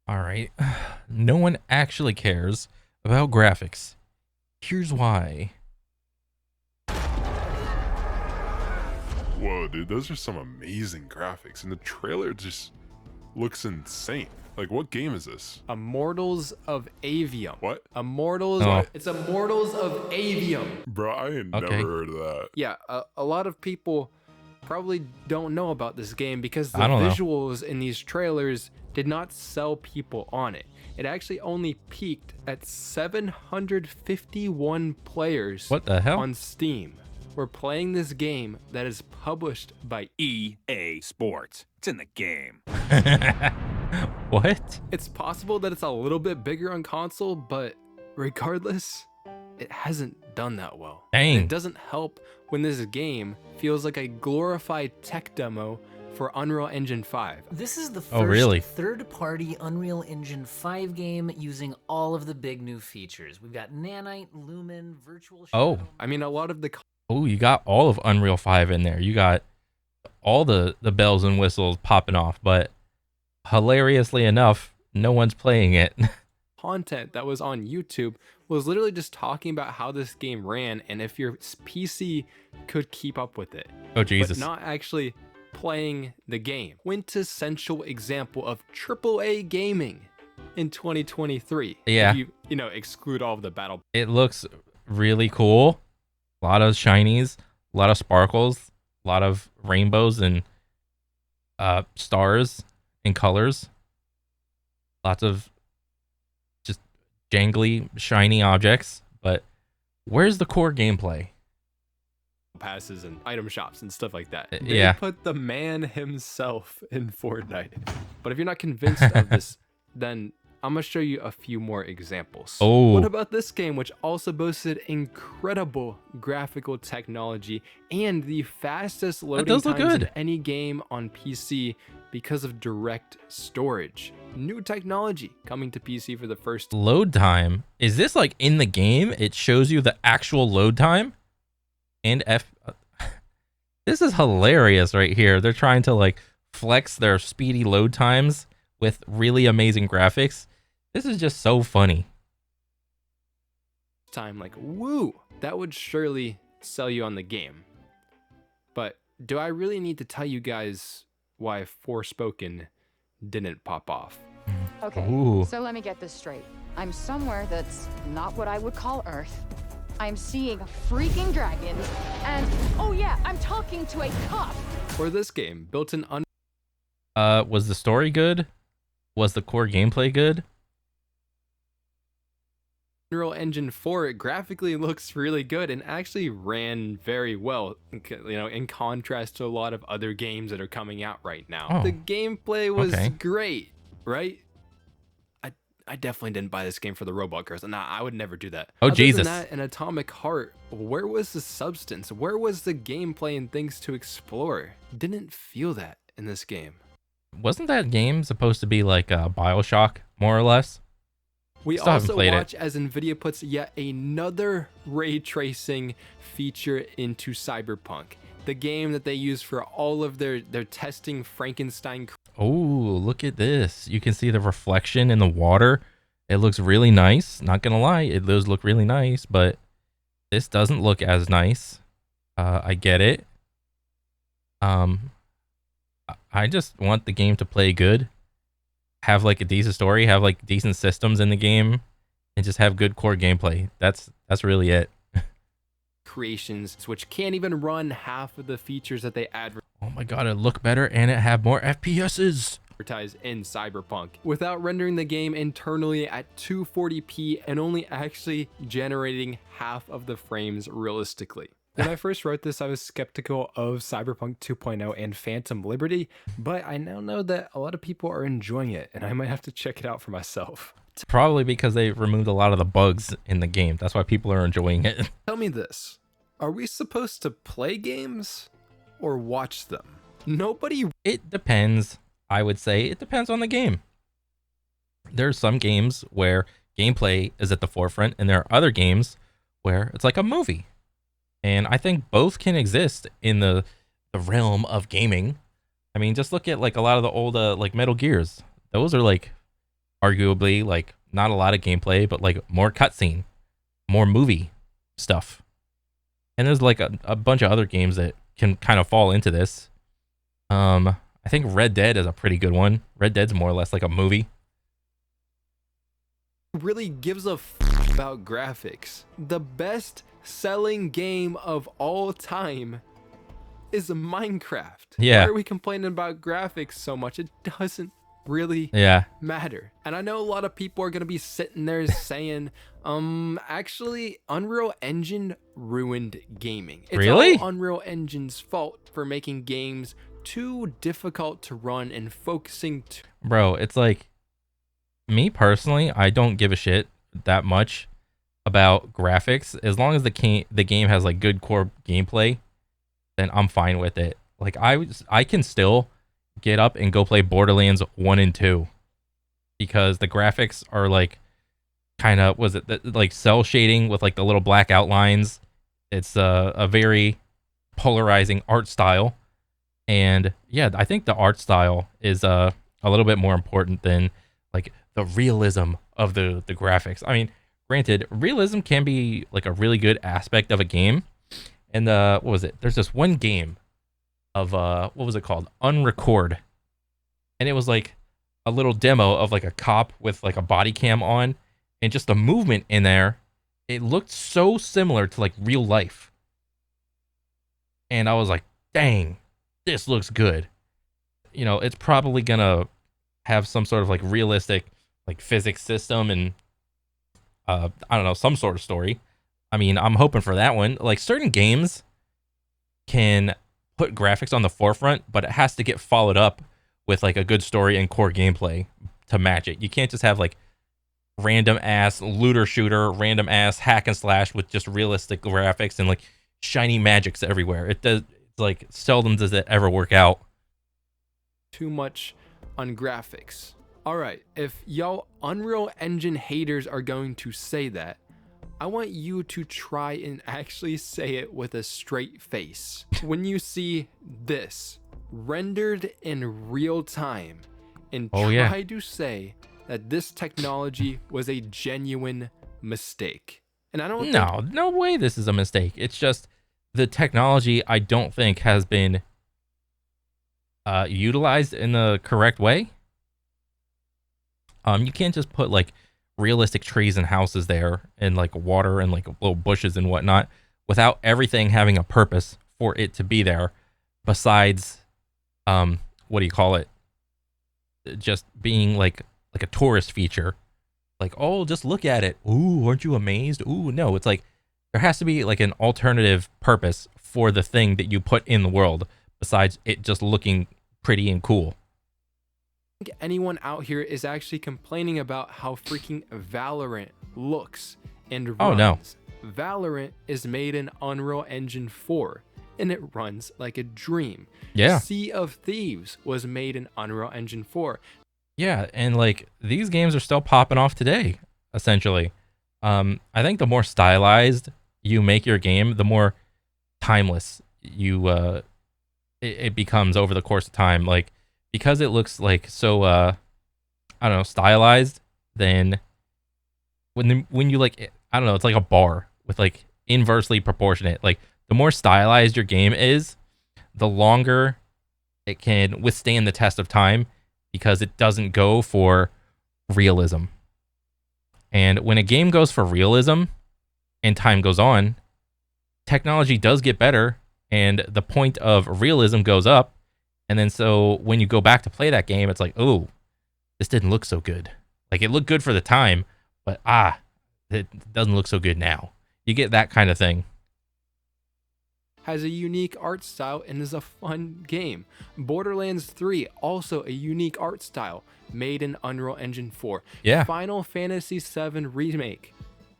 All right. No one actually cares about graphics. Here's why. Whoa, dude, those are some amazing graphics, and the trailer just looks insane. Like, what game is this? Immortals of Avium. What? Immortals. Oh. It's Immortals of Avium. Bro, I ain't Okay. never heard of that. Yeah, a lot of people probably don't know about this game because the I don't know. visuals in these trailers did not sell people on it. It actually only peaked at 751 players What the hell? on Steam. We're playing this game that is published by EA Sports. It's in the game. What? It's possible that it's a little bit bigger on console, but regardless, it hasn't done that well. Dang. It doesn't help when this game feels like a glorified tech demo for Unreal Engine 5. This is the Oh, really? first third-party Unreal Engine 5 game using all of the big new features. We've got Nanite, Lumen, Virtual Oh. Shadow. I mean, a lot of the Oh, you got all of Unreal 5 in there. You got all the bells and whistles popping off, but hilariously enough, no one's playing it. content that was on YouTube was literally just talking about how this game ran and if your PC could keep up with it. Oh, Jesus. But not actually playing the game. Quintessential example of AAA gaming in 2023. Yeah. If you know, exclude all of the battle. It looks really cool. A lot of shinies, a lot of sparkles, a lot of rainbows and stars and colors. Lots of just jangly, shiny objects. But where's the core gameplay? Passes and item shops and stuff like that. Yeah. They put the man himself in Fortnite. But if you're not convinced of this, then I'm gonna show you a few more examples. Oh. What about this game, which also boasted incredible graphical technology and the fastest loading does look times good. of any game on PC because of direct storage? New technology coming to PC for the first. Load time. Is this like in the game? It shows you the actual load time? And this is hilarious right here. They're trying to like flex their speedy load times with really amazing graphics. This is just so funny. Time, like, woo, that would surely sell you on the game. But do I really need to tell you guys why Forspoken didn't pop off? Okay, Ooh. so let me get this straight. I'm somewhere that's not what I would call Earth. I'm seeing freaking dragons, and oh yeah, I'm talking to a cop. For this game, built in Was the story good? Was the core gameplay good? Unreal Engine 4, it graphically looks really good and actually ran very well, you know, in contrast to a lot of other games that are coming out right now. Oh. The gameplay was Okay. great, right? I definitely didn't buy this game for the robot girls. Nah, I would never do that. Oh, Other Jesus. than that, in Atomic Heart, where was the substance? Where was the gameplay and things to explore? Didn't feel that in this game. Wasn't that game supposed to be like BioShock, more or less? We Still haven't also played it. watch as NVIDIA puts yet another ray tracing feature into Cyberpunk, the game that they use for all of their testing Frankenstein. Oh, look at this. You can see the reflection in the water. It looks really nice. Not gonna lie, it does look really nice, but this doesn't look as nice. I get it. I just want the game to play good, have like a decent story, have like decent systems in the game, and just have good core gameplay. That's really it. Creations, which can't even run half of the features that they Oh my god, it look better and it have more FPSs. advertise in Cyberpunk without rendering the game internally at 240p and only actually generating half of the frames realistically. When I first wrote this, I was skeptical of Cyberpunk 2.0 and Phantom Liberty, but I now know that a lot of people are enjoying it and I might have to check it out for myself. Probably because they removed a lot of the bugs in the game. That's why people are enjoying it. Tell me this, are we supposed to play games or watch them? Nobody. It depends. I would say it depends on the game. There's some games where gameplay is at the forefront, and there are other games where it's like a movie. And I think both can exist in the realm of gaming. I mean, just look at like a lot of the old like Metal Gears. Those are like arguably like not a lot of gameplay, but like more cutscene, more movie stuff. And there's like a bunch of other games that can kind of fall into this. I think Red Dead is a pretty good one. Red Dead's more or less like a movie. Really gives a about graphics. The best selling game of all time is Minecraft. Yeah. Why are we complaining about graphics so much? It doesn't really Yeah. matter. And I know a lot of people are going to be sitting there saying, actually, Unreal Engine ruined gaming. It's Really? all Unreal Engine's fault for making games too difficult to run and focusing Bro, it's like, me personally, I don't give a shit that much about graphics. As long as the game has like good core gameplay, then I'm fine with it. Like I can still get up and go play Borderlands 1 and 2 because the graphics are like kind of like cell shading with like the little black outlines. It's a very polarizing art style. And yeah, I think the art style is a little bit more important than like the realism of the graphics. I mean, granted, realism can be like a really good aspect of a game. And what was it? There's this one game of what was it called? Unrecord. And it was like a little demo of like a cop with like a body cam on and just the movement in there. It looked so similar to like real life. And I was like, dang, this looks good. You know, it's probably gonna have some sort of like realistic like physics system and I don't know, some sort of story. I mean, I'm hoping for that one. Like certain games can put graphics on the forefront, but it has to get followed up with like a good story and core gameplay to match it. You can't just have like random ass looter shooter, random ass hack and slash with just realistic graphics and like shiny magics everywhere. It's like seldom does it ever work out. too much on graphics. All right, if y'all Unreal Engine haters are going to say that, I want you to try and actually say it with a straight face. When you see this rendered in real time and try to say that this technology was a genuine mistake. And I don't think No way this is a mistake. It's just the technology I don't think has been utilized in the correct way. You can't just put like realistic trees and houses there and like water and like little bushes and whatnot without everything having a purpose for it to be there besides what do you call it, just being like a tourist feature. Like, oh, just look at it, ooh, aren't you amazed? Ooh, no, it's like there has to be like an alternative purpose for the thing that you put in the world besides it just looking pretty and cool. think anyone out here is actually complaining about how freaking Valorant looks and runs. Oh, no. Valorant is made in Unreal Engine 4 and it runs like a dream. Yeah. Sea of Thieves was made in Unreal Engine 4. Yeah, and like these games are still popping off today, essentially. I think the more stylized you make your game, the more timeless it becomes over the course of time. Like because it looks like so I don't know, stylized, then when you like I don't know, it's like a bar with like inversely proportionate. Like the more stylized your game is, the longer it can withstand the test of time because it doesn't go for realism. And when a game goes for realism and time goes on, technology does get better and the point of realism goes up. And then so when you go back to play that game, it's like, oh, this didn't look so good. Like it looked good for the time, but it doesn't look so good now. You get that kind of thing. Has a unique art style and is a fun game. Borderlands 3, also a unique art style, made in Unreal Engine 4. Yeah. Final Fantasy VII Remake.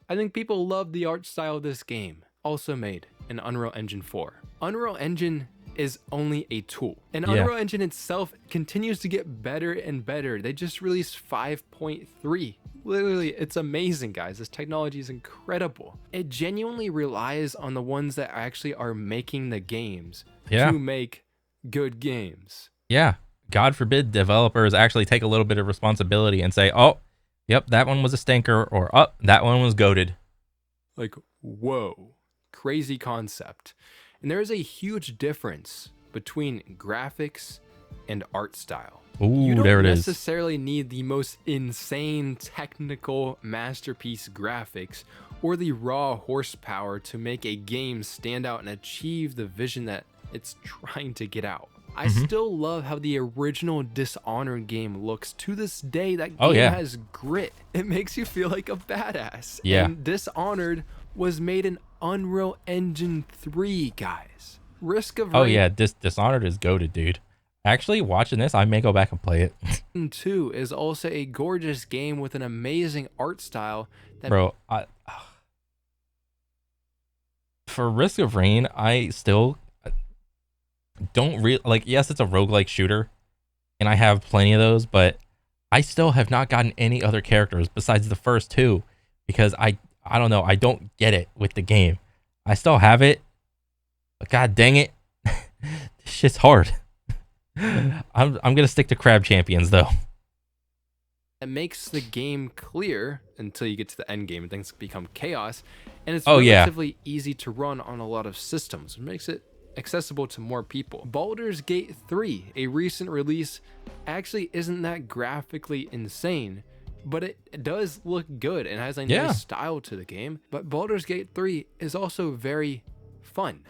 I think people love the art style of this game, also made in Unreal Engine 4. Unreal Engine is only a tool. And Unreal Engine itself continues to get better and better. They just released 5.3. Literally, it's amazing, guys. This technology is incredible. It genuinely relies on the ones that actually are making the games to make good games. Yeah. God forbid developers actually take a little bit of responsibility and say, oh, Yep, that one was a stinker, or that one was goated. Like, whoa, crazy concept. And there is a huge difference between graphics and art style. Ooh, You don't there it is. necessarily need the most insane technical masterpiece graphics or the raw horsepower to make a game stand out and achieve the vision that it's trying to get out. I still love how the original Dishonored game looks to this day. That game has grit. It makes you feel like a badass. Yeah. And Dishonored was made in Unreal Engine 3, guys. Risk of Oh Rain yeah, Dishonored is goated, dude. Actually, watching this, I may go back and play it. 2 is also a gorgeous game with an amazing art style that Bro, for Risk of Rain, I still don't really like. Yes, it's a roguelike shooter, and I have plenty of those, but I still have not gotten any other characters besides the first 2 because I don't know, I don't get it with the game. I still have it, but god dang it, this shit's hard. I'm gonna stick to Crab Champions though. makes the game clear until you get to the end game and things become chaos, and it's Oh, yeah. relatively easy to run on a lot of systems. It makes it accessible to more people. Baldur's Gate 3, a recent release, actually isn't that graphically insane, but it does look good and has a Yeah. nice style to the game. But Baldur's Gate 3 is also very fun.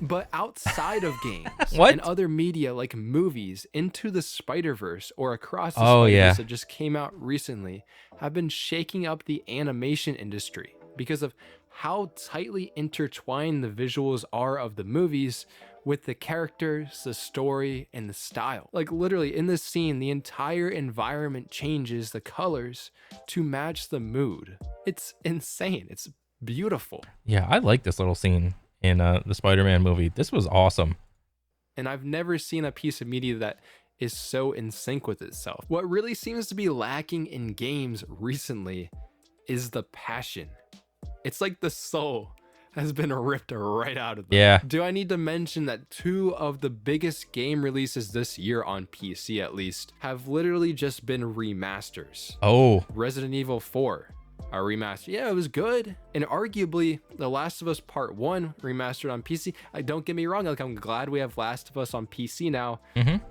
But outside of games What? and other media like movies, Into the Spider-Verse or Across the Oh, Spider-Verse yeah. that just came out recently have been shaking up the animation industry because of how tightly intertwined the visuals are of the movies with the characters, the story, and the style. Like literally in this scene, the entire environment changes the colors to match the mood. It's insane. It's beautiful. Yeah, I like this little scene in the Spider-Man movie. This was awesome. And I've never seen a piece of media that is so in sync with itself. What really seems to be lacking in games recently is the passion. It's like the soul has been ripped right out of them. Yeah. Do I need to mention that 2 of the biggest game releases this year on PC at least have literally just been remasters? Oh, Resident Evil 4, a remaster. Yeah, it was good. And arguably, The Last of Us Part 1 remastered on PC. Don't get me wrong, like I'm glad we have Last of Us on PC now.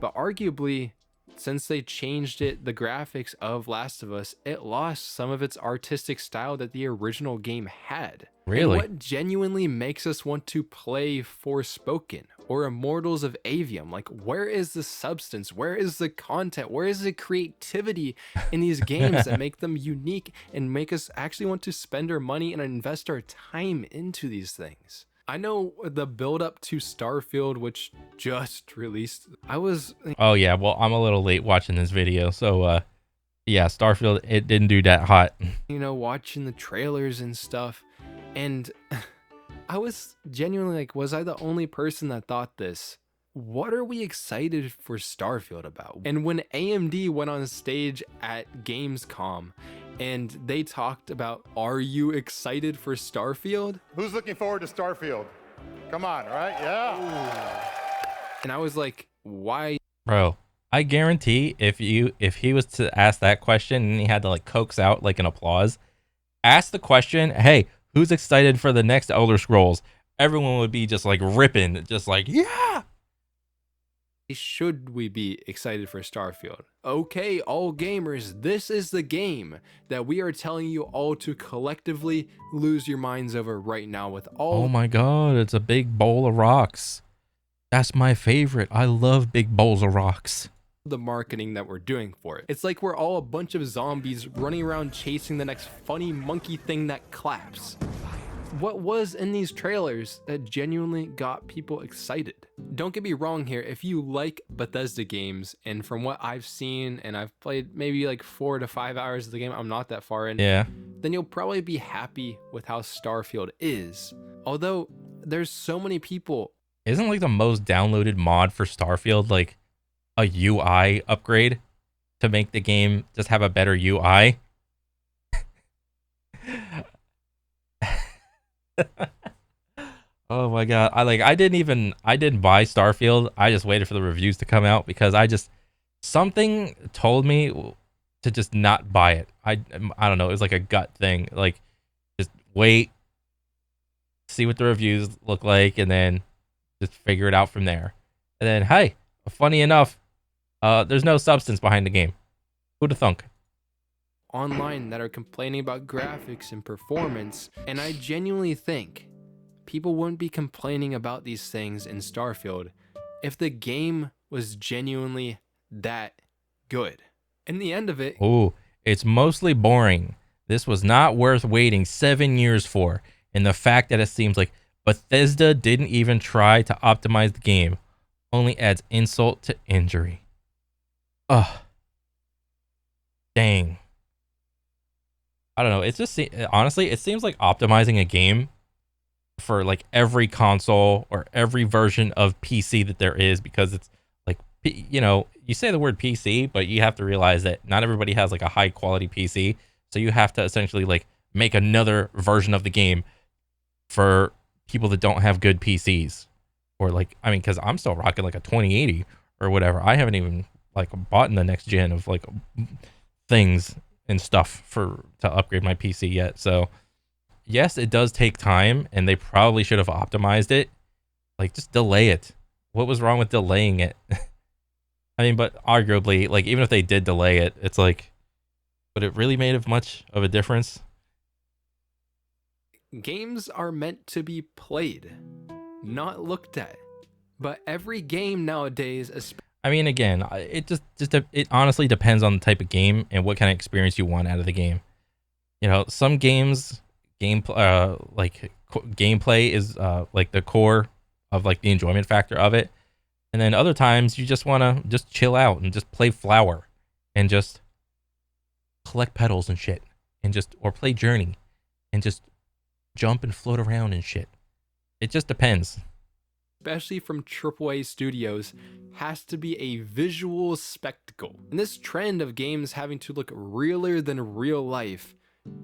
But arguably, since they changed it, the graphics of Last of Us, it lost some of its artistic style that the original game had. Really? And what genuinely makes us want to play Forspoken or Immortals of Avium? Like, where is the substance? Where is the content? Where is the creativity in these games that make them unique and make us actually want to spend our money and invest our time into these things? I know the build up to Starfield, which just released, I was oh yeah. Well, I'm a little late watching this video, so yeah, Starfield, it didn't do that hot. watching the trailers and stuff, and I was genuinely like, was I the only person that thought this? What are we excited for Starfield about? And when AMD went on stage at Gamescom and they talked about, are you excited for Starfield? Who's looking forward to Starfield? Come on, right? Yeah. And I was like, why? Bro, I guarantee if he was to ask that question and he had to like coax out like an applause, ask the question, hey, who's excited for the next Elder Scrolls? Everyone would be just like ripping, just like, yeah. Should we be excited for Starfield? Okay, all gamers, this is the game that we are telling you all to collectively lose your minds over right now with all Oh my god, it's a big bowl of rocks. That's my favorite. I love big bowls of rocks. the marketing that we're doing for it. It's like we're all a bunch of zombies running around chasing the next funny monkey thing that claps. What was in these trailers that genuinely got people excited? Don't get me wrong here, if you like Bethesda games, and from what I've seen, and I've played maybe like 4 to 5 hours of the game, I'm not that far in, Yeah. then you'll probably be happy with how Starfield is. Although, there's so many people. Isn't like the most downloaded mod for Starfield like a UI upgrade to make the game just have a better UI? Oh my god. I didn't buy Starfield. I just waited for the reviews to come out because something told me to just not buy it. I don't know. It was like a gut thing. Like, just wait, see what the reviews look like, and then just figure it out from there. And then, hey, funny enough, there's no substance behind the game. Who'da thunk? Online that are complaining about graphics and performance, and I genuinely think people wouldn't be complaining about these things in Starfield if the game was genuinely that good. In the end of it, Ooh, it's mostly boring. This was not worth waiting 7 years for. And the fact that it seems like Bethesda didn't even try to optimize the game only adds insult to injury. Ugh. Dang. I don't know. It's just, honestly, it seems like optimizing a game for like every console or every version of PC that there is, because it's like, you know, you say the word PC, but you have to realize that not everybody has like a high quality PC. So you have to essentially like make another version of the game for people that don't have good PCs. Or like, I mean, because I'm still rocking like a 2080 or whatever. I haven't even like bought in the next gen of like things and stuff to upgrade my PC yet. So yes, it does take time, and they probably should have optimized it. Like, just delay it. What was wrong with delaying it? I mean, but arguably, like, even if they did delay it, it's like, would it really made much of a difference? games are meant to be played, not looked at. But every game nowadays, I mean, again, it honestly depends on the type of game and what kind of experience you want out of the game. You know, some games, gameplay is like the core of like the enjoyment factor of it, and then other times you just want to just chill out and just play Flower, and just collect petals and shit, and just or play Journey, and just jump and float around and shit. It just depends. especially from AAA studios, has to be a visual spectacle. And this trend of games having to look realer than real life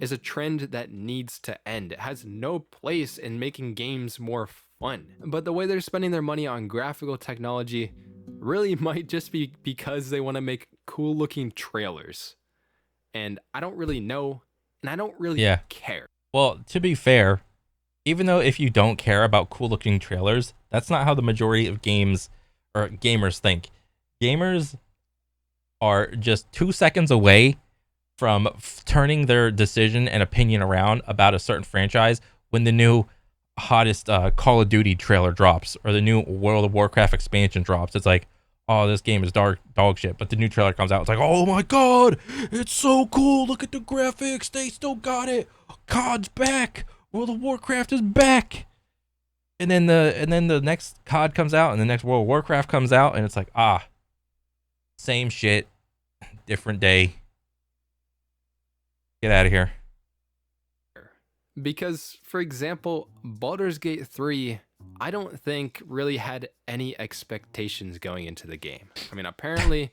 is a trend that needs to end. It has no place in making games more fun. But the way they're spending their money on graphical technology really might just be because they want to make cool looking trailers. And I don't really know, and I don't really care. Well, to be fair, even though if you don't care about cool looking trailers, that's not how the majority of games or gamers think. Gamers are just 2 seconds away from turning their decision and opinion around about a certain franchise when the new hottest Call of Duty trailer drops, or the new World of Warcraft expansion drops. It's like, oh, this game is dog shit. But the new trailer comes out, it's like, oh my god, it's so cool. Look at the graphics. They still got it. COD's back. World of Warcraft is back. And then the next COD comes out, and the next World of Warcraft comes out, and it's like, same shit, different day. Get out of here. Because, for example, Baldur's Gate 3, I don't think really had any expectations going into the game. I mean, apparently,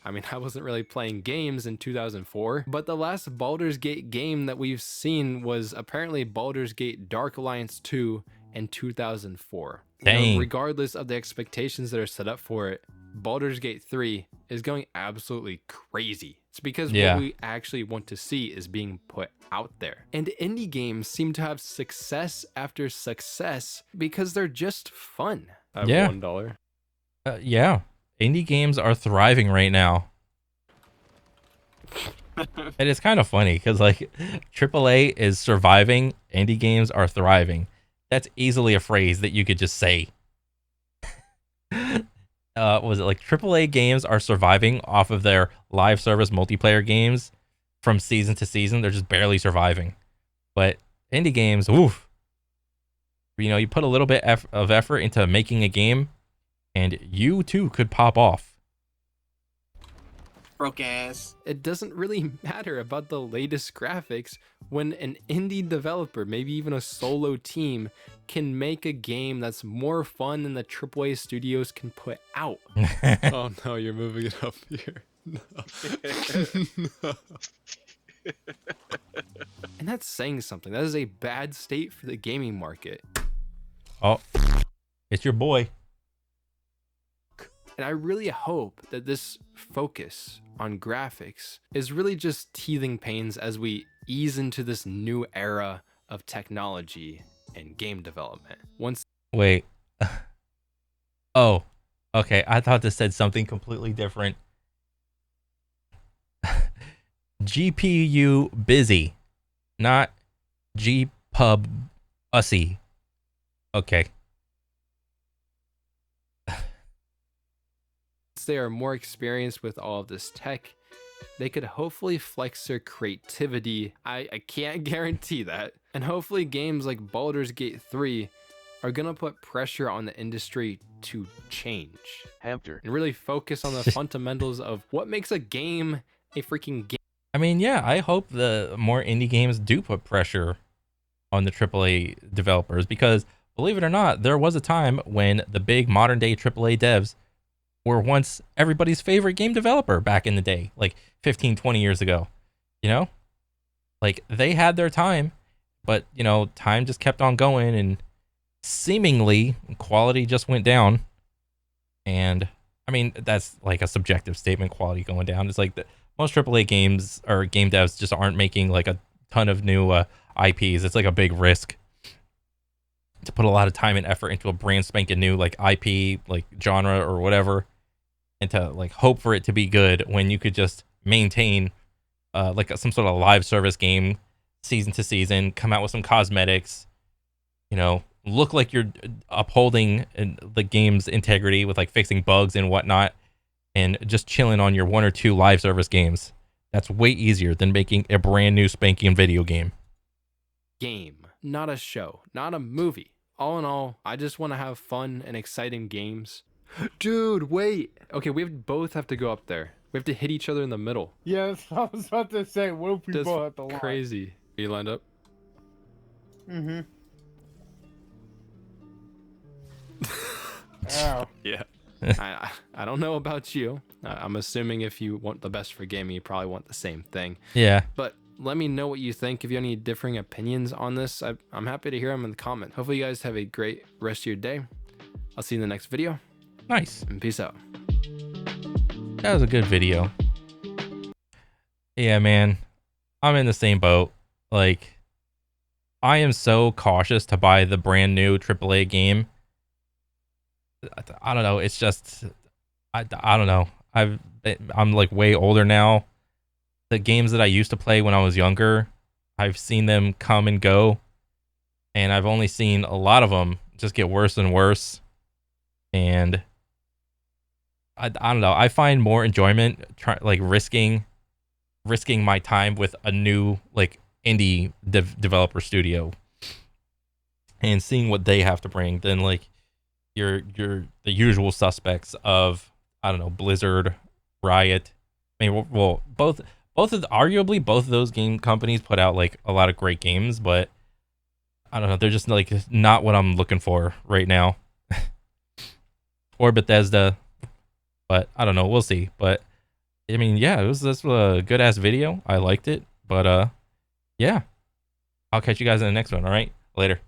I wasn't really playing games in 2004, but the last Baldur's Gate game that we've seen was apparently Baldur's Gate Dark Alliance 2 in 2004. Dang. You know, regardless of the expectations that are set up for it, Baldur's Gate 3 is going absolutely crazy. It's because what we actually want to see is being put out there. And indie games seem to have success after success because they're just fun. I have $1. Yeah. Indie games are thriving right now. And it's kind of funny because like AAA is surviving, indie games are thriving. That's easily a phrase that you could just say. Was it like AAA games are surviving off of their live service multiplayer games from season to season? They're just barely surviving. But indie games, oof. You know, you put a little bit of effort into making a game, and you too could pop off. Broke ass. It doesn't really matter about the latest graphics when an indie developer, maybe even a solo team, can make a game that's more fun than the AAA studios can put out. Oh no, you're moving it up here. No. No. And that's saying something. That is a bad state for the gaming market. Oh, it's your boy. And I really hope that this focus on graphics is really just teething pains as we ease into this new era of technology and game development. Once Wait. Oh, okay. I thought this said something completely different. GPU busy, not GPub ussy. Okay. they are more experienced with all of this tech, they could hopefully flex their creativity. I can't guarantee that. And hopefully games like Baldur's Gate 3 are gonna put pressure on the industry to change. Hamster. And really focus on the fundamentals of what makes a game a freaking game. I mean, yeah, I hope the more indie games do put pressure on the AAA developers, because believe it or not, there was a time when the big modern day AAA devs were once everybody's favorite game developer back in the day, like 15, 20 years ago, you know? Like, they had their time, but, you know, time just kept on going, and seemingly quality just went down. And, I mean, that's like a subjective statement, quality going down. It's like most AAA games or game devs just aren't making like a ton of new IPs. It's like a big risk to put a lot of time and effort into a brand spanking new like IP, like genre or whatever, and to like hope for it to be good when you could just maintain like some sort of live service game season to season, come out with some cosmetics, you know, look like you're upholding the game's integrity with like fixing bugs and whatnot, and just chilling on your 1 or 2 live service games. That's way easier than making a brand new spanking video game. Not a show, not a movie. All in all, I just want to have fun and exciting games. Dude, wait. Okay, both have to go up there. We have to hit each other in the middle. Yes, I was about to say, what if we That's both have to line? crazy. Are you lined up? Mm-hmm. Ow. Yeah. I don't know about you. I'm assuming if you want the best for gaming, you probably want the same thing. Yeah. But let me know what you think. If you have any differing opinions on this, I'm happy to hear them in the comments. Hopefully you guys have a great rest of your day. I'll see you in the next video. Nice. And peace out. That was a good video. Yeah, man. I'm in the same boat. Like, I am so cautious to buy the brand new AAA game. I don't know. It's just, I don't know. I'm like way older now. The games that I used to play when I was younger, I've seen them come and go, and I've only seen a lot of them just get worse and worse. And I don't know. I find more enjoyment risking my time with a new like indie developer studio and seeing what they have to bring than like the usual suspects of, I don't know, Blizzard, Riot. I mean, well, arguably both of those game companies put out like a lot of great games, but I don't know, they're just like not what I'm looking for right now. Or Bethesda, but I don't know, we'll see. But I mean, yeah, this was a good ass video. I liked it, but yeah, I'll catch you guys in the next one. All right, later.